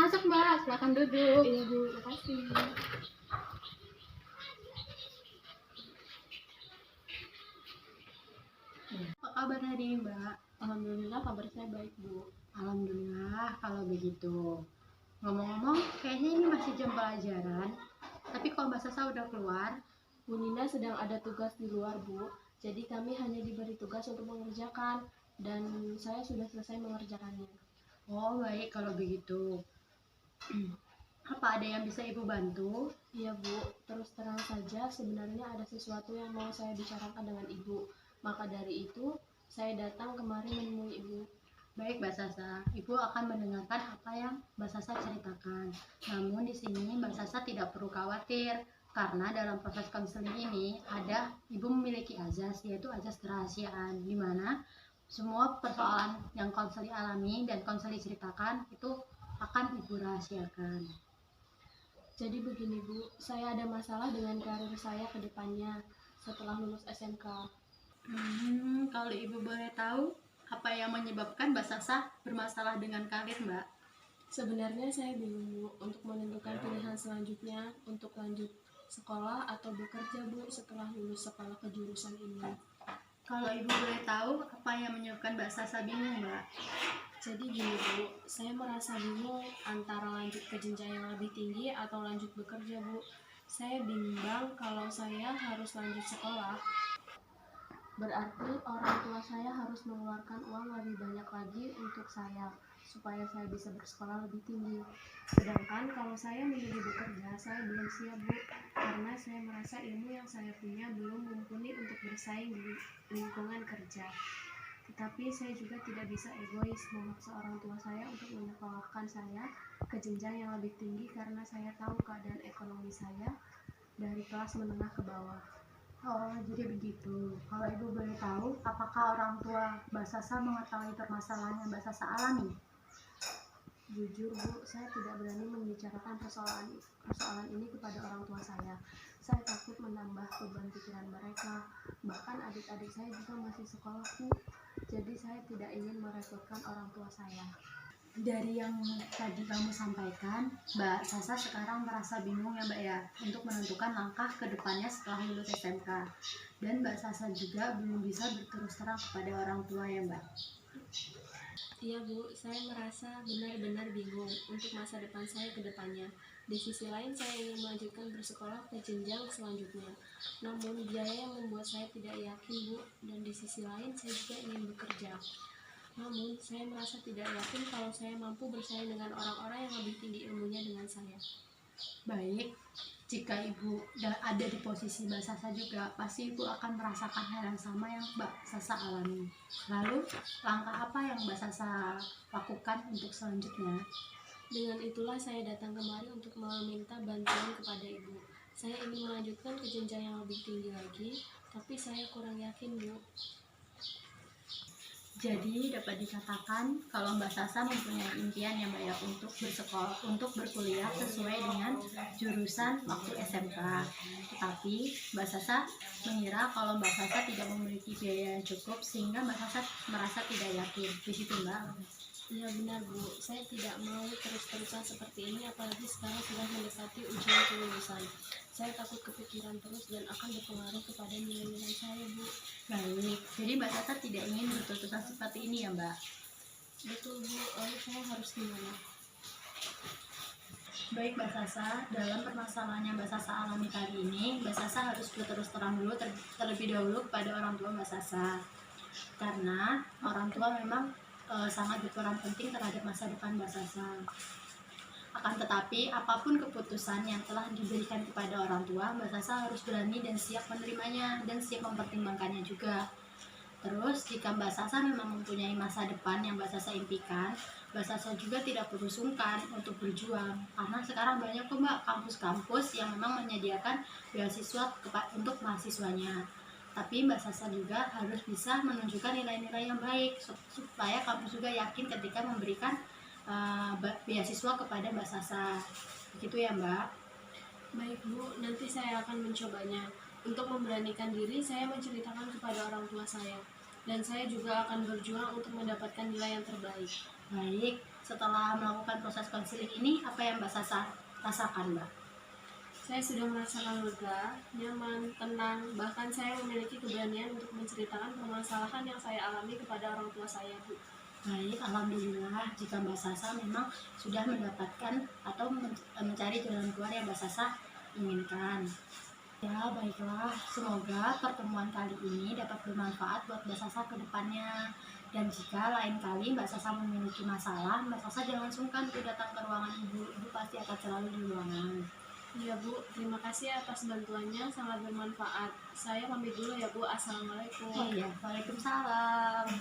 masuk Mbak, silakan duduk. Iya Bu, makasih. Apa kabar hari ini Mbak? Alhamdulillah kabar saya baik Bu. Alhamdulillah kalau begitu. Ngomong-ngomong, kayaknya ini masih jam pelajaran. Tapi kalau Mbak Sasa udah keluar, Bu Nina sedang ada tugas di luar Bu, jadi kami hanya diberi tugas untuk mengerjakan dan saya sudah selesai mengerjakannya. oh baik kalau begitu. Apa ada yang bisa Ibu bantu? Iya Bu, terus terang saja sebenarnya ada sesuatu yang mau saya bicarakan dengan Ibu. Maka dari itu saya datang kemari menemui Ibu. Baik Mbak Sasa, Ibu akan mendengarkan apa yang Mbak Sasa ceritakan. Namun di sini Mbak Sasa tidak perlu khawatir, karena dalam proses konseling ini ada Ibu memiliki azas, yaitu azas kerahasiaan, di mana semua persoalan yang konseling alami dan konseling ceritakan itu akan Ibu rahasiakan. Jadi begini Bu, saya ada masalah dengan karir saya ke depannya setelah lulus SMK. Kalau Ibu boleh tahu, apa yang menyebabkan Mbak Sasa bermasalah dengan karir Mbak? Sebenarnya saya bingung Bu untuk menentukan pilihan selanjutnya untuk lanjut sekolah atau bekerja Bu setelah lulus sekolah kejurusan ini. Kalau Ibu boleh tahu, apa yang menyebabkan Mbak Sasa bingung Mbak? Jadi gini Bu, saya merasa bingung antara lanjut ke jenjang yang lebih tinggi atau lanjut bekerja Bu. Saya bimbang kalau saya harus lanjut sekolah, berarti orang tua saya harus mengeluarkan uang lebih banyak lagi untuk saya, supaya saya bisa bersekolah lebih tinggi. Sedangkan kalau saya memilih bekerja, saya belum siap Bu, karena saya merasa ilmu yang saya punya belum mumpuni untuk bersaing di lingkungan kerja. Tetapi saya juga tidak bisa egois memaksa orang tua saya untuk menyekolahkan saya ke jenjang yang lebih tinggi karena saya tahu keadaan ekonomi saya dari kelas menengah ke bawah. Oh, jadi begitu. Kalau Ibu boleh tahu, apakah orang tua Mbak Sasa mengetahui permasalahan yang Mbak Sasa alami? Jujur Bu, saya tidak berani membicarakan persoalan ini kepada orang tua saya. Saya takut menambah beban pikiran mereka. Bahkan adik-adik saya juga masih sekolah Bu. Jadi saya tidak ingin merepotkan orang tua saya. Dari yang tadi kamu sampaikan, Mbak Sasa sekarang merasa bingung ya Mbak ya, untuk menentukan langkah ke depannya setelah lulus SMK. Dan Mbak Sasa juga belum bisa berterus terang kepada orang tua ya Mbak. Iya Bu, saya merasa benar-benar bingung untuk masa depan saya ke depannya. Di sisi lain saya ingin melanjutkan bersekolah ke jenjang selanjutnya. Namun biaya yang membuat saya tidak yakin Bu, dan di sisi lain saya juga ingin bekerja. Namun saya merasa tidak yakin kalau saya mampu bersaing dengan orang-orang yang lebih tinggi ilmunya dengan saya. Baik, jika Ibu ada di posisi Mbak Sasa juga, pasti Ibu akan merasakan hal yang sama yang Mbak Sasa alami. Lalu, langkah apa yang Mbak Sasa lakukan untuk selanjutnya? Dengan itulah saya datang kemari untuk meminta bantuan kepada Ibu. Saya ingin melanjutkan ke jenjang yang lebih tinggi lagi, tapi saya kurang yakin Bu. Jadi dapat dikatakan kalau Mbak Sasa mempunyai impian ya Mbak ya untuk bersekolah, untuk berkuliah sesuai dengan jurusan waktu SMK. Tetapi Mbak Sasa mengira kalau Mbak Sasa tidak memiliki biaya yang cukup sehingga Mbak Sasa merasa tidak yakin. Begitu Mbak? Iya benar Bu, saya tidak mau terus-terusan seperti ini apalagi sekarang sudah mendekati ujian kelulusan. Saya takut kepikiran terus dan akan berpengaruh kepada nilai-nilai saya Bu. Baik, jadi Mbak Sasa tidak ingin berkeputusan seperti ini ya Mbak? Betul Bu, lalu saya harus gimana? Baik Mbak Sasa, dalam permasalahan yang Mbak Sasa alami kali ini, Mbak Sasa harus berterus terang dulu terlebih dahulu kepada orang tua Mbak Sasa. Karena orang tua memang sangat berperan penting terhadap masa depan Mbak Sasa. Akan tetapi, apapun keputusan yang telah diberikan kepada orang tua, Mbak Sasa harus berani dan siap menerimanya dan siap mempertimbangkannya juga. Terus, jika Mbak Sasa memang mempunyai masa depan yang Mbak Sasa impikan, Mbak Sasa juga tidak perlu sungkan untuk berjuang. Karena sekarang banyak kok Mbak kampus-kampus yang memang menyediakan beasiswa untuk mahasiswanya. Tapi Mbak Sasa juga harus bisa menunjukkan nilai-nilai yang baik supaya kampus juga yakin ketika memberikan beasiswa kepada Mbak Sasa. Begitu ya Mbak? Baik Bu, nanti saya akan mencobanya. Untuk memberanikan diri, saya menceritakan kepada orang tua saya. Dan saya juga akan berjuang untuk mendapatkan nilai yang terbaik. Baik, setelah melakukan proses konseling ini, apa yang Mbak Sasa rasakan, Mbak? Saya sudah merasakan lega, nyaman, tenang, bahkan saya memiliki keberanian untuk menceritakan permasalahan yang saya alami kepada orang tua saya, Bu. Baik, alhamdulillah jika Mbak Sasa memang sudah mendapatkan atau mencari jalan keluar yang Mbak Sasa inginkan. Ya, baiklah. Semoga pertemuan kali ini dapat bermanfaat buat Mbak Sasa ke depannya. Dan jika lain kali Mbak Sasa memiliki masalah, Mbak Sasa jangan sungkan untuk datang ke ruangan Ibu. Ibu pasti akan selalu di ruangan. Iya, Bu, terima kasih atas bantuannya, sangat bermanfaat. Saya pamit dulu ya, Bu. Assalamualaikum. Oh iya, waalaikumsalam.